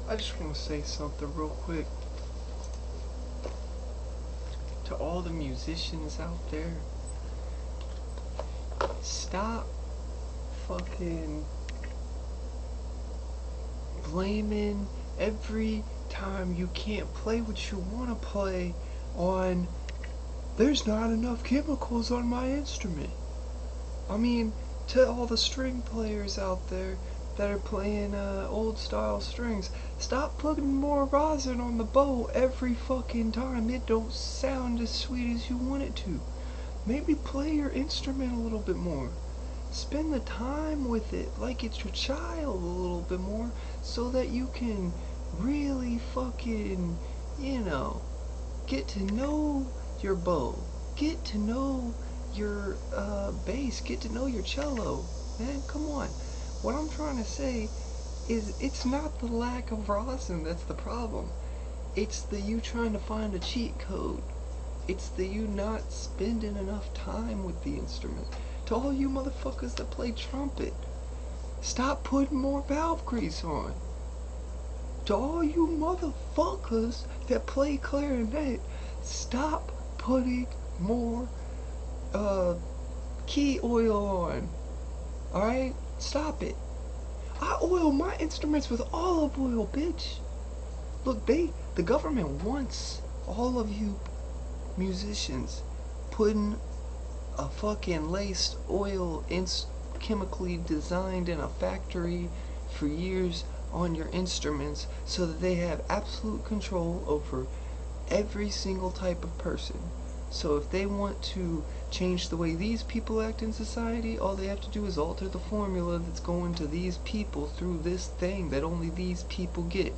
I just want to say something real quick to all the musicians out there. Stop fucking blaming every time you can't play what you want to play on there's not enough chemicals on my instrument. I mean, to all the string players out there that are playing old style strings, stop putting more rosin on the bow every fucking time. It don't sound as sweet as you want it to. Maybe play your instrument a little bit more. Spend the time with it like it's your child a little bit more so that you can really fucking, get to know your bow. Get to know your bass. Get to know your cello. Man, come on. What I'm trying to say is it's not the lack of rosin that's the problem. It's the you trying to find a cheat code. It's the you not spending enough time with the instrument. To all you motherfuckers that play trumpet, stop putting more valve grease on. To all you motherfuckers that play clarinet, stop putting more key oil on. Alright? Stop it. I oil my instruments with olive oil, bitch. Look, the government wants all of you musicians putting a fucking laced oil chemically designed in a factory for years on your instruments so that they have absolute control over every single type of person. So if they want to change the way these people act in society, all they have to do is alter the formula that's going to these people through this thing that only these people get.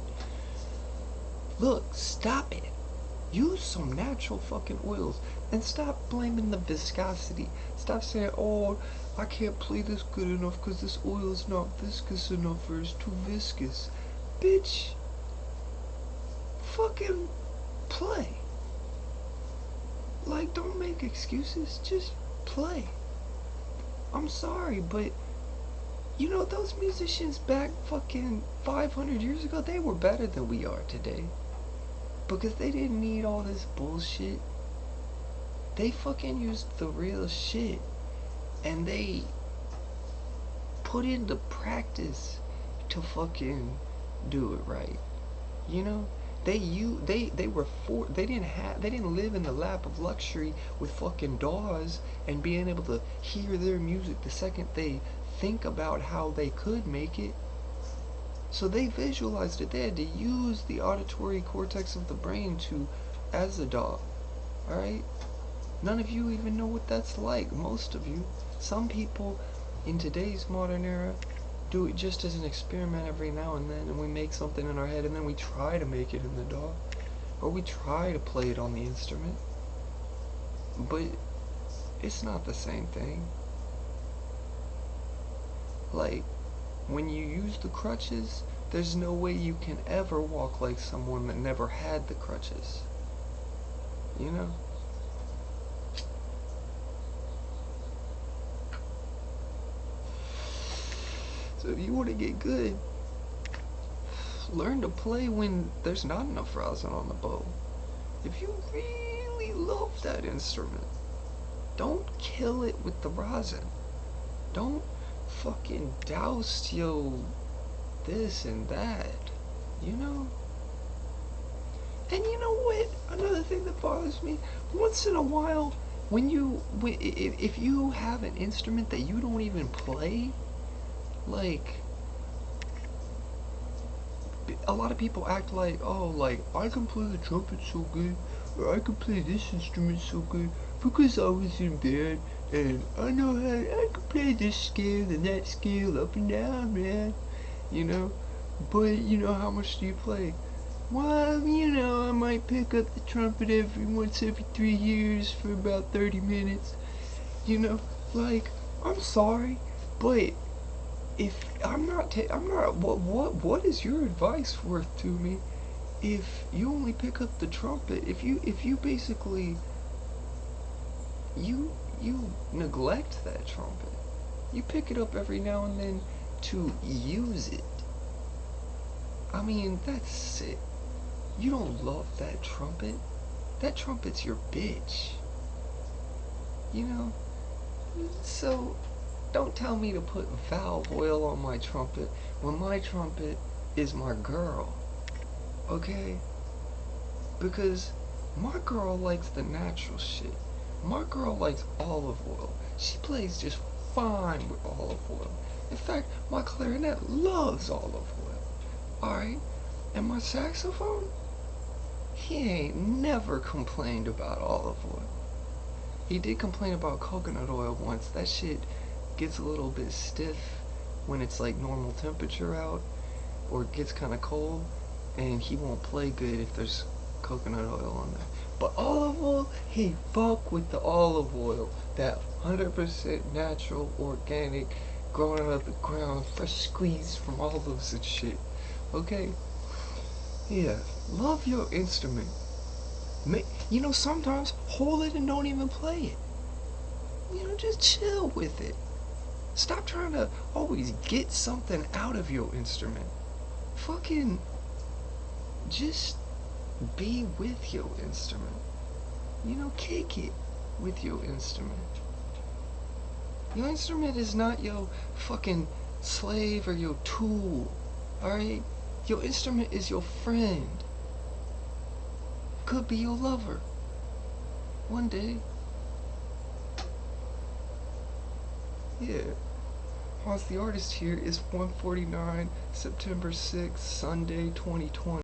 Look, stop it. Use some natural fucking oils and stop blaming the viscosity. Stop saying, oh, I can't play this good enough because this oil is not viscous enough or it's too viscous. Bitch, fucking play. Like, don't make excuses, just play. I'm sorry, but those musicians back fucking 500 years ago, they were better than we are today. Because they didn't need all this bullshit. They fucking used the real shit. And they put into practice to fucking do it right. They didn't live in the lap of luxury with fucking DAWs and being able to hear their music the second they think about how they could make it. So they visualized it. They had to use the auditory cortex of the brain as a DAW. Alright? None of you even know what that's like. Most of you. Some people in today's modern era do it just as an experiment every now and then, and we make something in our head and then we try to make it in the DAW. Or we try to play it on the instrument. But it's not the same thing. Like, when you use the crutches, there's no way you can ever walk like someone that never had the crutches. So if you want to get good, learn to play when there's not enough rosin on the bow. If you really love that instrument, don't kill it with the rosin. Don't fucking douse this and that, And you know what? Another thing that bothers me, once in a while, if you have an instrument that you don't even play, like, a lot of people act like, oh, like, I can play the trumpet so good, or I can play this instrument so good, because I was in band, and I can play this scale and that scale up and down, man, but, how much do you play? Well, I might pick up the trumpet once every 3 years for about 30 minutes, like, I'm sorry, but what is your advice worth to me if you only pick up the trumpet, if you basically, you neglect that trumpet. You pick it up every now and then to use it. I mean, that's sick. You don't love that trumpet? That trumpet's your bitch. You know? So, don't tell me to put valve oil on my trumpet when my trumpet is my girl. Okay? Because my girl likes the natural shit. My girl likes olive oil. She plays just fine with olive oil. In fact, my clarinet loves olive oil. Alright? And my saxophone? He ain't never complained about olive oil. He did complain about coconut oil once. That shit gets a little bit stiff when it's like normal temperature out, or it gets kind of cold, and he won't play good if there's coconut oil on there. But olive oil, he fuck with the olive oil. That 100% natural, organic, growing out of the ground, fresh squeezed from olives and shit. Okay? Yeah, love your instrument. You know, sometimes hold it and don't even play it. You know, just chill with it. Stop trying to always get something out of your instrument. Fucking just be with your instrument. You know, kick it with your instrument. Your instrument is not your fucking slave or your tool. Alright? Your instrument is your friend. Could be your lover. One day. Yeah. Hans the Artist here is 149 September 6th, Sunday 2020.